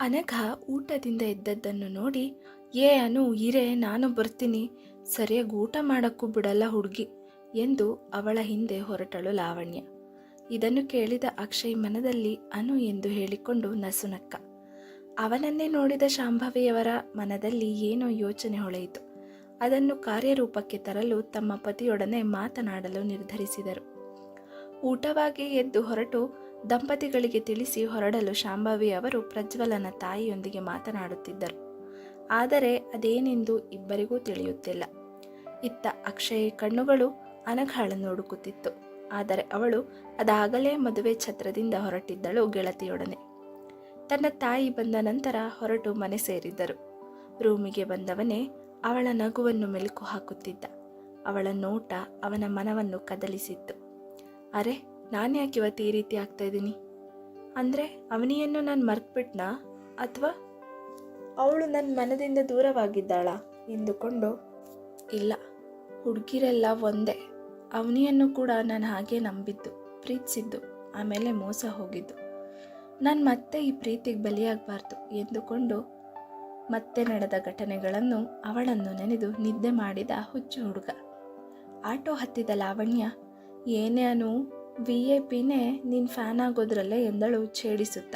ಅನಘ ಊಟದಿಂದ ಎದ್ದದ್ದನ್ನು ನೋಡಿ, ಏ ಅನು ಇರೇ, ನಾನು ಬರ್ತೀನಿ, ಸರಿಯಾಗಿ ಊಟ ಮಾಡಕ್ಕೂ ಬಿಡಲ್ಲ ಹುಡುಗಿ ಎಂದು ಅವಳ ಹಿಂದೆ ಹೊರಟಳು ಲಾವಣ್ಯ. ಇದನ್ನು ಕೇಳಿದ ಅಕ್ಷಯ್ ಮನದಲ್ಲಿ ಅನು ಎಂದು ಹೇಳಿಕೊಂಡು ನಸುನಕ್ಕ. ಅವನನ್ನೇ ನೋಡಿದ ಶಾಂಭವಿಯವರ ಮನದಲ್ಲಿ ಏನೋ ಯೋಚನೆ ಹೊಳೆಯಿತು. ಅದನ್ನು ಕಾರ್ಯರೂಪಕ್ಕೆ ತರಲು ತಮ್ಮ ಪತಿಯೊಡನೆ ಮಾತನಾಡಲು ನಿರ್ಧರಿಸಿದರು. ಊಟವಾಗಿ ಎದ್ದು ಹೊರಟು ದಂಪತಿಗಳಿಗೆ ತಿಳಿಸಿ ಹೊರಡಲು ಶಾಂಭವಿ ಅವರು ಪ್ರಜ್ವಲನ ತಾಯಿಯೊಂದಿಗೆ ಮಾತನಾಡುತ್ತಿದ್ದರು. ಆದರೆ ಅದೇನೆಂದು ಇಬ್ಬರಿಗೂ ತಿಳಿಯುತ್ತಿಲ್ಲ. ಇತ್ತ ಅಕ್ಷಯ್ ಕಣ್ಣುಗಳು ಅನಘಾಳನ್ನು ಹುಡುಕುತ್ತಿತ್ತು. ಆದರೆ ಅವಳು ಅದಾಗಲೇ ಮದುವೆ ಛತ್ರದಿಂದ ಹೊರಟಿದ್ದಳು ಗೆಳತಿಯೊಡನೆ. ತನ್ನ ತಾಯಿ ಬಂದ ನಂತರ ಹೊರಟು ಮನೆ ಸೇರಿದ್ದರು. ರೂಮಿಗೆ ಬಂದವನೇ ಅವಳ ನಗುವನ್ನು ಮೆಲುಕು ಹಾಕುತ್ತಿದ್ದ. ಅವಳ ನೋಟ ಅವನ ಮನವನ್ನು ಕದಲಿಸಿತ್ತು. ಅರೆ, ನಾನು ಯಾಕೆ ಇವತ್ತು ಈ ರೀತಿ ಆಗ್ತಾ ಇದ್ದೀನಿ? ಅಂದರೆ ಅವನಿಯನ್ನು ನಾನು ಮರ್ತ್ಬಿಟ್ನಾ, ಅಥವಾ ಅವಳು ನನ್ನ ಮನದಿಂದ ದೂರವಾಗಿದ್ದಾಳ ಎಂದುಕೊಂಡು, ಇಲ್ಲ, ಹುಡುಗಿರೆಲ್ಲ ಒಂದೇ. ಅವನಿಯನ್ನು ಕೂಡ ನಾನು ಹಾಗೆ ನಂಬಿದ್ದು, ಪ್ರೀತಿಸಿದ್ದು, ಆಮೇಲೆ ಮೋಸ ಹೋಗಿದ್ದು. ನಾನು ಮತ್ತೆ ಈ ಪ್ರೀತಿಗೆ ಬಲಿಯಾಗಬಾರ್ದು ಎಂದುಕೊಂಡು ಮತ್ತೆ ನಡೆದ ಘಟನೆಗಳನ್ನು ಅವಳನ್ನು ನೆನೆದು ನಿದ್ದೆ ಮಾಡಿದ ಹುಚ್ಚು ಹುಡುಗ. ಆಟೋ ಹತ್ತಿದ ಲಾವಣ್ಯ, ಏನೇ ಅನು, VIP-ನೇ ನೀನು ಫ್ಯಾನ್ ಆಗೋದ್ರಲ್ಲೇ ಎಂದಳು ಛೇಡಿಸುತ್ತ.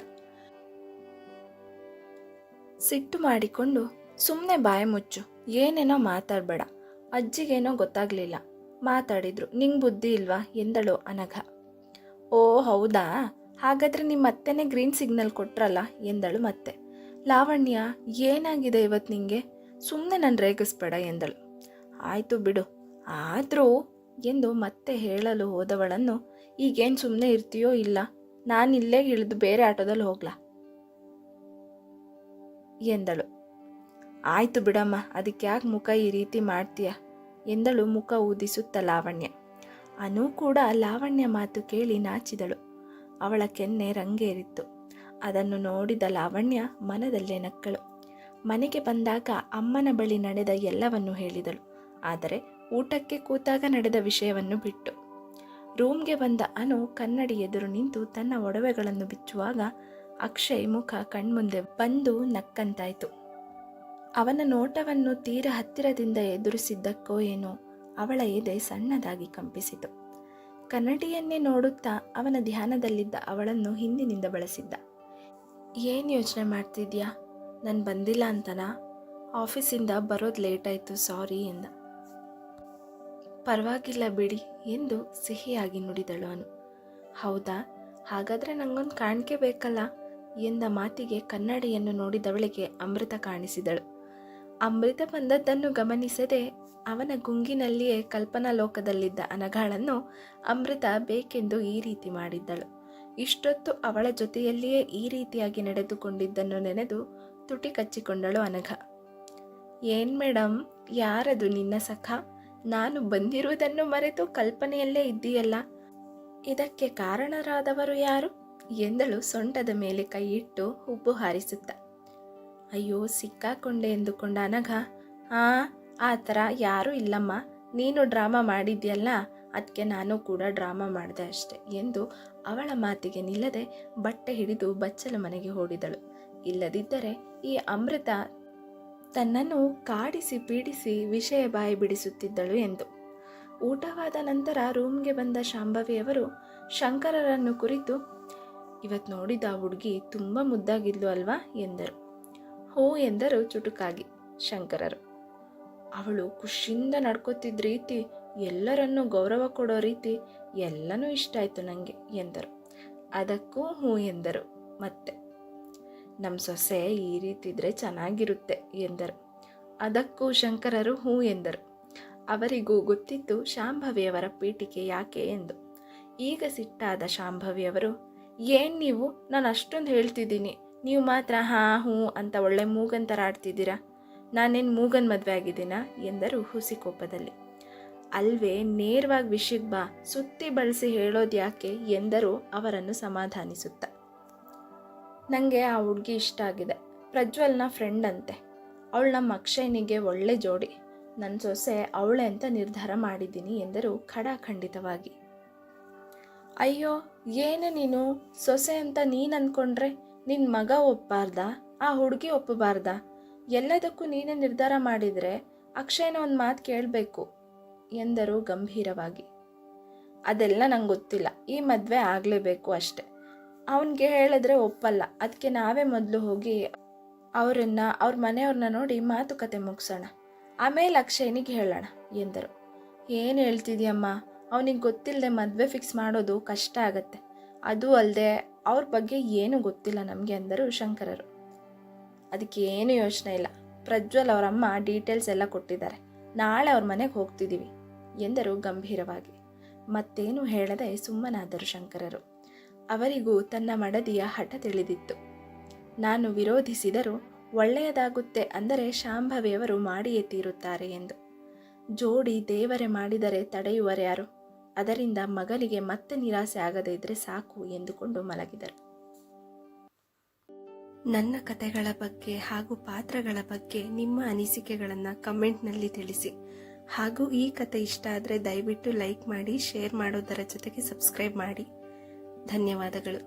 ಸಿಟ್ಟು ಮಾಡಿಕೊಂಡು, ಸುಮ್ಮನೆ ಬಾಯಿ ಮುಚ್ಚು, ಏನೇನೋ ಮಾತಾಡಬೇಡ, ಅಜ್ಜಿಗೇನೋ ಗೊತ್ತಾಗ್ಲಿಲ್ಲ, ಮಾತಾಡಿದ್ರು, ನಿಂಗೆ ಬುದ್ಧಿ ಇಲ್ವಾ ಎಂದಳು ಅನಘ. ಓ ಹೌದಾ, ಹಾಗಾದ್ರೆ ನಿಮ್ಮ ಅತ್ತೆನೇ ಗ್ರೀನ್ ಸಿಗ್ನಲ್ ಕೊಟ್ರಲ್ಲ ಎಂದಳು ಮತ್ತೆ. ಲಾವಣ್ಯ, ಏನಾಗಿದೆ ಇವತ್ತು ನಿಂಗೆ, ಸುಮ್ಮನೆ ನಾನು ರೇಗಿಸ್ಬೇಡ ಎಂದಳು. ಆಯಿತು ಬಿಡು, ಆದರೂ ಎಂದು ಮತ್ತೆ ಹೇಳಲು ಹೋದವಳನ್ನು, ಈಗೇನು ಸುಮ್ಮನೆ ಇರ್ತೀಯೋ ಇಲ್ಲ, ನಾನಿಲ್ಲೇ ಇಳಿದು ಬೇರೆ ಆಟೋದಲ್ಲಿ ಹೋಗ್ಲಾ ಎಂದಳು. ಆಯಿತು ಬಿಡಮ್ಮ, ಅದಕ್ಕೆ ಯಾಕೆ ಮುಖ ಈ ರೀತಿ ಮಾಡ್ತೀಯ ಎಂದಳು ಮುಖ ಊದಿಸುತ್ತ ಲಾವಣ್ಯ. ಅನು ಕೂಡ ಲಾವಣ್ಯ ಮಾತು ಕೇಳಿ ನಾಚಿದಳು. ಅವಳ ಕೆನ್ನೆ ರಂಗೇರಿತ್ತು. ಅದನ್ನು ನೋಡಿದ ಲಾವಣ್ಯ ಮನದಲ್ಲೇ ನಕ್ಕಳು. ಮನೆಗೆ ಬಂದಾಗ ಅಮ್ಮನ ಬಳಿ ನಡೆದ ಎಲ್ಲವನ್ನೂ ಹೇಳಿದಳು. ಆದರೆ ಊಟಕ್ಕೆ ಕೂತಾಗ ನಡೆದ ವಿಷಯವನ್ನು ಬಿಟ್ಟು. ರೂಮ್ಗೆ ಬಂದ ಅನು ಕನ್ನಡಿ ಎದುರು ನಿಂತು ತನ್ನ ಒಡವೆಗಳನ್ನು ಬಿಚ್ಚುವಾಗ ಅಕ್ಷಯ್ ಮುಖ ಕಣ್ಮುಂದೆ ಬಂದು ನಕ್ಕಂತಾಯ್ತು. ಅವನ ನೋಟವನ್ನು ತೀರ ಹತ್ತಿರದಿಂದ ಎದುರಿಸಿದ್ದಕ್ಕೋ ಏನೋ ಅವಳ ಎದೆ ಸಣ್ಣದಾಗಿ ಕಂಪಿಸಿತು. ಕನ್ನಡಿಯನ್ನೇ ನೋಡುತ್ತಾ ಅವನ ಧ್ಯಾನದಲ್ಲಿದ್ದ ಅವಳನ್ನು ಹಿಂದಿನಿಂದ ಬಳಸಿದ್ದ. ಏನು ಯೋಚನೆ ಮಾಡ್ತಿದ್ಯಾ? ನಾನು ಬಂದಿಲ್ಲ ಅಂತನಾ? ಆಫೀಸಿಂದ ಬರೋದು ಲೇಟಾಯಿತು, ಸಾರಿ ಎಂದ. ಪರವಾಗಿಲ್ಲ ಬಿಡಿ ಎಂದು ಸಿಹಿಯಾಗಿ ನುಡಿದಳು ಅನು. ಹೌದಾ, ಹಾಗಾದರೆ ನಂಗೊಂದು ಕಾಣಿಕೆ ಬೇಕಲ್ಲ ಎಂದ ಮಾತಿಗೆ ಕನ್ನಡಿಯನ್ನು ನೋಡಿದವಳಿಗೆ ಅಮೃತ ಕಾಣಿಸಿದಳು. ಅಮೃತ ಬಂದದ್ದನ್ನು ಗಮನಿಸದೆ ಅವನ ಗುಂಗಿನಲ್ಲಿಯೇ ಕಲ್ಪನಾ ಲೋಕದಲ್ಲಿದ್ದ ಅನಘಾಳನ್ನು ಅಮೃತ ಬೇಕೆಂದು ಈ ರೀತಿ ಮಾಡಿದ್ದಳು. ಇಷ್ಟೊತ್ತು ಅವಳ ಜೊತೆಯಲ್ಲಿಯೇ ಈ ರೀತಿಯಾಗಿ ನಡೆದುಕೊಂಡಿದ್ದನ್ನು ನೆನೆದು ತುಟಿ ಕಚ್ಚಿಕೊಂಡಳು ಅನಘ. ಏನ್ ಮೇಡಮ್, ಯಾರದು ನಿನ್ನ ಸಖ? ನಾನು ಬಂದಿರುವುದನ್ನು ಮರೆತು ಕಲ್ಪನೆಯಲ್ಲೇ ಇದ್ದೀಯಲ್ಲ, ಇದಕ್ಕೆ ಕಾರಣರಾದವರು ಯಾರು ಎಂದಳು ಸೊಂಟದ ಮೇಲೆ ಕೈಯಿಟ್ಟು ಹುಬ್ಬು ಹಾರಿಸುತ್ತ. ಅಯ್ಯೋ, ಸಿಕ್ಕಾಕೊಂಡೆ ಎಂದುಕೊಂಡ ಅನಘ. ಆ ಥರ ಯಾರೂ ಇಲ್ಲಮ್ಮ, ನೀನು ಡ್ರಾಮಾ ಮಾಡಿದ್ಯಲ್ಲ, ಅದಕ್ಕೆ ನಾನು ಕೂಡ ಡ್ರಾಮಾ ಮಾಡಿದೆ ಅಷ್ಟೆ ಎಂದು ಅವಳ ಮಾತಿಗೆ ನಿಲ್ಲದೆ ಬಟ್ಟೆ ಹಿಡಿದು ಬಚ್ಚಲ ಮನೆಗೆ ಓಡಿದಳು. ಇಲ್ಲದಿದ್ದರೆ ಈ ಅಮೃತ ತನ್ನನ್ನು ಕಾಡಿಸಿ ಪೀಡಿಸಿ ವಿಷಯ ಬಾಯಿ ಬಿಡಿಸುತ್ತಿದ್ದಳು ಎಂದು. ಊಟವಾದ ನಂತರ ರೂಮ್ಗೆ ಬಂದ ಶಾಂಭವಿಯವರು ಶಂಕರರನ್ನು ಕುರಿತು, ಇವತ್ತು ನೋಡಿದ ಹುಡುಗಿ ತುಂಬ ಮುದ್ದಾಗಿದ್ಲು ಅಲ್ವಾ ಎಂದರು. ಹೋ ಎಂದರು ಚುಟುಕಾಗಿ ಶಂಕರರು. ಅವಳು ಖುಷಿಯಿಂದ ನಡ್ಕೋತಿದ್ದ ರೀತಿ, ಎಲ್ಲರನ್ನೂ ಗೌರವ ಕೊಡೋ ರೀತಿ ಎಲ್ಲನೂ ಇಷ್ಟ ಆಯಿತು ನನಗೆ ಎಂದರು. ಅದಕ್ಕೂ ಹೂ ಎಂದರು ಮತ್ತೆ. ನಮ್ಮ ಸೊಸೆ ಈ ರೀತಿ ಇದ್ರೆ ಚೆನ್ನಾಗಿರುತ್ತೆ ಎಂದರು. ಅದಕ್ಕೂ ಶಂಕರರು ಹೂ ಎಂದರು. ಅವರಿಗೂ ಗೊತ್ತಿತ್ತು ಶಾಂಭವಿಯವರ ಪೀಠಿಕೆ ಯಾಕೆ ಎಂದು. ಈಗ ಸಿಟ್ಟಾದ ಶಾಂಭವಿಯವರು, ಏನು ನೀವು, ನಾನು ಅಷ್ಟೊಂದು ಹೇಳ್ತಿದ್ದೀನಿ, ನೀವು ಮಾತ್ರ ಹಾಂ ಹೂ ಅಂತ ಒಳ್ಳೆ ಮೂಗಂತರ ಆಡ್ತಿದ್ದೀರಾ, ನಾನೇನು ಮೂಗನ್ ಮದುವೆ ಆಗಿದ್ದೀನಾ ಎಂದರು ಹುಸಿ ಕೋಪದಲ್ಲಿ. ಅಲ್ವೇ, ನೇರವಾಗಿ ವಿಷಯಕ್ಕೆ ಬಾ, ಸುತ್ತಿ ಬಳಸಿ ಹೇಳೋದು ಯಾಕೆ ಎಂದರು ಅವರನ್ನು ಸಮಾಧಾನಿಸುತ್ತ. ನನಗೆ ಆ ಹುಡುಗಿ ಇಷ್ಟ ಆಗಿದೆ, ಪ್ರಜ್ವಲ್ನ ಫ್ರೆಂಡ್ ಅಂತೆ, ಅವಳು ನಮ್ಮ ಅಕ್ಷಯನಿಗೆ ಒಳ್ಳೆ ಜೋಡಿ, ನನ್ನ ಸೊಸೆ ಅವಳೆ ಅಂತ ನಿರ್ಧಾರ ಮಾಡಿದ್ದೀನಿ ಎಂದರು ಖಡಾಖಂಡಿತವಾಗಿ. ಅಯ್ಯೋ, ಏನು ನೀನು ಸೊಸೆ ಅಂತ ನೀನು ಅಂದ್ಕೊಂಡ್ರೆ ನಿನ್ನ ಮಗ ಒಪ್ಪಾರ್ದ ಆ ಹುಡುಗಿ ಒಪ್ಪಬಾರ್ದ? ಎಲ್ಲದಕ್ಕೂ ನೀನೇ ನಿರ್ಧಾರ ಮಾಡಿದರೆ ಅಕ್ಷಯನ ಒಂದು ಮಾತು ಕೇಳಬೇಕು ಎಂದರು ಗಂಭೀರವಾಗಿ. ಅದೆಲ್ಲ ನಂಗೆ ಗೊತ್ತಿಲ್ಲ, ಈ ಮದುವೆ ಆಗಲೇಬೇಕು ಅಷ್ಟೆ. ಅವನಿಗೆ ಹೇಳಿದ್ರೆ ಒಪ್ಪಲ್ಲ, ಅದಕ್ಕೆ ನಾವೇ ಮೊದಲು ಹೋಗಿ ಅವ್ರ ಮನೆಯವ್ರನ್ನ ನೋಡಿ ಮಾತುಕತೆ ಮುಗಿಸೋಣ, ಆಮೇಲೆ ಅಕ್ಷಯನಿಗೆ ಹೇಳೋಣ ಎಂದರು. ಏನು ಹೇಳ್ತಿದ್ಯಮ್ಮ, ಅವನಿಗೆ ಗೊತ್ತಿಲ್ಲದೆ ಮದುವೆ ಫಿಕ್ಸ್ ಮಾಡೋದು ಕಷ್ಟ ಆಗತ್ತೆ. ಅದೂ ಅಲ್ಲದೆ ಅವ್ರ ಬಗ್ಗೆ ಏನೂ ಗೊತ್ತಿಲ್ಲ ನಮಗೆ ಎಂದರು ಶಂಕರರು. ಅದಕ್ಕೆ ಏನು ಯೋಚನೆ ಇಲ್ಲ, ಪ್ರಜ್ವಲ್ ಅವರಮ್ಮ ಡೀಟೇಲ್ಸ್ ಎಲ್ಲ ಕೊಟ್ಟಿದ್ದಾರೆ, ನಾಳೆ ಅವ್ರ ಮನೆಗೆ ಹೋಗ್ತಿದ್ದೀವಿ ಎಂದರು ಗಂಭೀರವಾಗಿ. ಮತ್ತೇನು ಹೇಳದೆ ಸುಮ್ಮನಾದರು ಶಂಕರರು. ಅವರಿಗೂ ತನ್ನ ಮಡದಿಯ ಹಠ ತಿಳಿದಿತ್ತು. ನಾನು ವಿರೋಧಿಸಿದರೂ ಒಳ್ಳೆಯದಾಗುತ್ತೆ ಅಂದರೆ ಶಾಂಭವಿಯವರು ಮಾಡಿಯೇ ತೀರುತ್ತಾರೆ ಎಂದು. ಜೋಡಿ ದೇವರೇ ಮಾಡಿದರೆ ತಡೆಯುವರ್ಯಾರು? ಅದರಿಂದ ಮಗನಿಗೆ ಮತ್ತೆ ನಿರಾಸೆ ಆಗದೇ ಇದ್ರೆ ಸಾಕು ಎಂದುಕೊಂಡು ಮಲಗಿದರು. ನನ್ನ ಕಥೆಗಳ ಬಗ್ಗೆ ಹಾಗೂ ಪಾತ್ರಗಳ ಬಗ್ಗೆ ನಿಮ್ಮ ಅನಿಸಿಕೆಗಳನ್ನು ಕಮೆಂಟ್ನಲ್ಲಿ ತಿಳಿಸಿ. ಹಾಗೂ ಈ ಕತೆ ಇಷ್ಟ ಆದರೆ ದಯವಿಟ್ಟು ಲೈಕ್ ಮಾಡಿ, ಶೇರ್ ಮಾಡೋದರ ಜೊತೆಗೆ ಸಬ್ಸ್ಕ್ರೈಬ್ ಮಾಡಿ. ಧನ್ಯವಾದಗಳು.